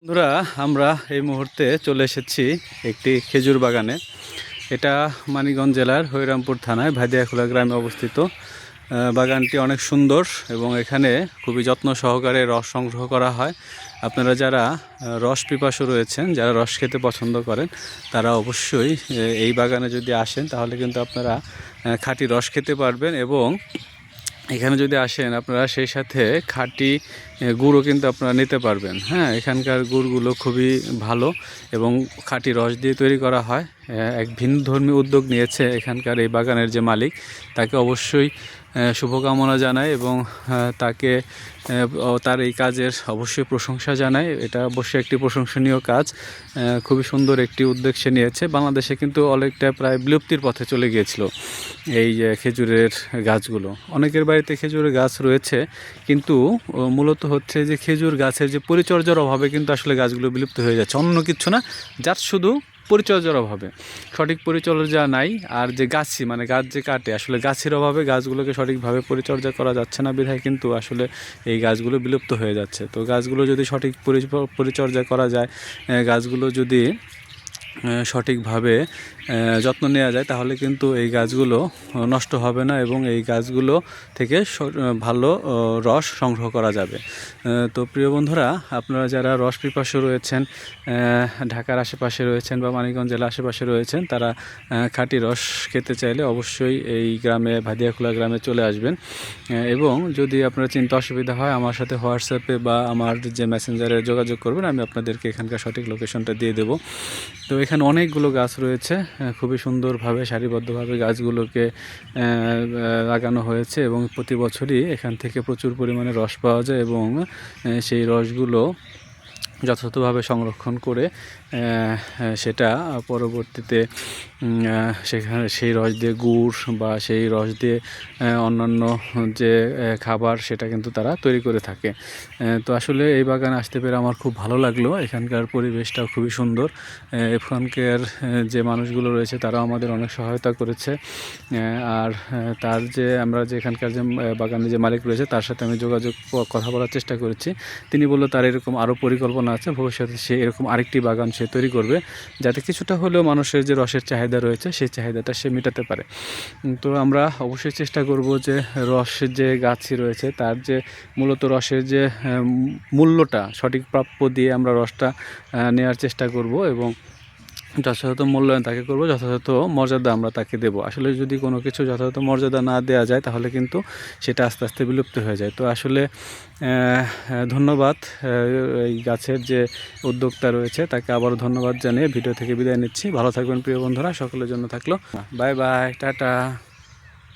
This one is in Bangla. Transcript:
বন্ধুরা, আমরা এই মুহূর্তে চলে এসেছি একটি খেজুর বাগানে। এটা মানিকগঞ্জ জেলার হরিরামপুর থানায় ভাদিয়াখোলা গ্রামে অবস্থিত। বাগানটি অনেক সুন্দর এবং এখানে খুবই যত্ন সহকারে রস সংগ্রহ করা হয়। আপনারা যারা রস পিপাসু রয়েছেন, যারা রস খেতে পছন্দ করেন, তারা অবশ্যই এই বাগানে যদি আসেন তাহলে কিন্তু আপনারা খাঁটি রস খেতে পারবেন। এবং এখানে যদি আসেন আপনারা সেই সাথে খাঁটি গুড়ও কিন্তু আপনারা নিতে পারবেন। হ্যাঁ, এখানকার গুড়গুলো খুবই ভালো এবং খাঁটি রস দিয়ে তৈরি করা হয়। এক ভিন্নধর্মী উদ্যোগ নিয়েছে এখানকার এই বাগানের যে মালিক, তাকে অবশ্যই শুভকামনা জানাই এবং তাকে তার এই কাজের অবশ্যই প্রশংসা জানাই। এটা অবশ্যই একটি প্রশংসনীয় কাজ, খুবই সুন্দর একটি উদ্যোগ সে নিয়েছে। বাংলাদেশে কিন্তু অনেকটা প্রায় বিলুপ্তির পথে চলে গিয়েছিল এই খেজুরের গাছগুলো। অনেকের বাড়িতে খেজুরের গাছ রয়েছে, কিন্তু মূলত হচ্ছে যে খেজুর গাছের যে পরিচর্যার অভাবে কিন্তু আসলে গাছগুলো বিলুপ্ত হয়ে যাচ্ছে। অন্য কিছু না, যার শুধু পরিচর্যার অভাবে, সঠিক পরিচর্যা নাই। আর যে গাছি মানে গাছ যে কাটে, আসলে গাছের অভাবে গাছগুলোকে সঠিকভাবে পরিচর্যা করা যাচ্ছে না, বিধায় কিন্তু আসলে এই গাছগুলো বিলুপ্ত হয়ে যাচ্ছে। তো গাছগুলো যদি সঠিক পরিচর্যা করা যায়, গাছগুলো যদি সঠিকভাবে যত্ন নেওয়া যায়, তাহলে কিন্তু এই গাছগুলো নষ্ট হবে না এবং এই গাছগুলো থেকে ভালো রস সংগ্রহ করা যাবে। তো প্রিয় বন্ধুরা, আপনারা যারা রস পিপাসু রয়েছেন, ঢাকার আশেপাশে রয়েছেন বা মানিকগঞ্জ জেলার আশেপাশে রয়েছেন, তারা খাঁটি রস খেতে চাইলে অবশ্যই এই গ্রামে, ভাদিয়াখোলা গ্রামে চলে আসবেন। এবং যদি আপনার চিন্তা অসুবিধা হয়, আমার সাথে হোয়াটসঅ্যাপে বা আমার যে মেসেঞ্জারে যোগাযোগ করবেন, আমি আপনাদেরকে এখানকার সঠিক লোকেশনটা দিয়ে দেবো। তো এখানে অনেকগুলো গাছ রয়েছে, খুবই সুন্দরভাবে সারিবদ্ধভাবে গাছগুলোকে লাগানো হয়েছে এবং প্রতি বছরই এখান থেকে প্রচুর পরিমাণে রস পাওয়া যায় এবং সেই রসগুলো যথাযথভাবে সংরক্ষণ করে সেটা পরবর্তীতে সেখানে সেই রস দিয়ে গুড় বা সেই রস দিয়ে অন্যান্য যে খাবার, সেটা কিন্তু তারা তৈরি করে থাকে। তো আসলে এই বাগানে আসতে পেরে আমার খুব ভালো লাগলো। এখানকার পরিবেশটাও খুবই সুন্দর। এখানকার যে মানুষগুলো রয়েছে তারাও আমাদের অনেক সহায়তা করেছে। আর তার যে আমরা যে এখানকার যে বাগানে যে মালিক রয়েছে, তার সাথে আমি কথা বলার চেষ্টা করেছি। তিনি বললো তার এরকম আরও পরিকল্পনা আছে, ভবিষ্যতে সে এরকম আরেকটি বাগান সে তৈরি করবে, যাতে কিছুটা হলেও মানুষের যে রসের চাহিদা রয়েছে সেই চাহিদাটা সে মেটাতে পারে। তো আমরা অবশ্যই চেষ্টা করব যে রসের যে গাছই রয়েছে তার যে মূলত রসের যে মূল্যটা সঠিক প্রাপ্য দিয়ে আমরা রসটা নেওয়ার চেষ্টা করব এবং যথাযথ মূল্যায়ন তাকে করব, যথাযথ মর্যাদা আমরা তাকে দেব। আসলে যদি কোনো কিছু যথাযথ মর্যাদা না দেওয়া যায়, তাহলে কিন্তু সেটা আস্তে আস্তে বিলুপ্ত হয়ে যায়। তো আসলে ধন্যবাদ এই গাছের যে উদ্যোক্তা রয়েছে, তাকে আবারও ধন্যবাদ জানিয়ে ভিডিও থেকে বিদায় নিচ্ছি। ভালো থাকবেন প্রিয় বন্ধুরা, সকলের জন্য থাকলো বাই বাই, টাটা।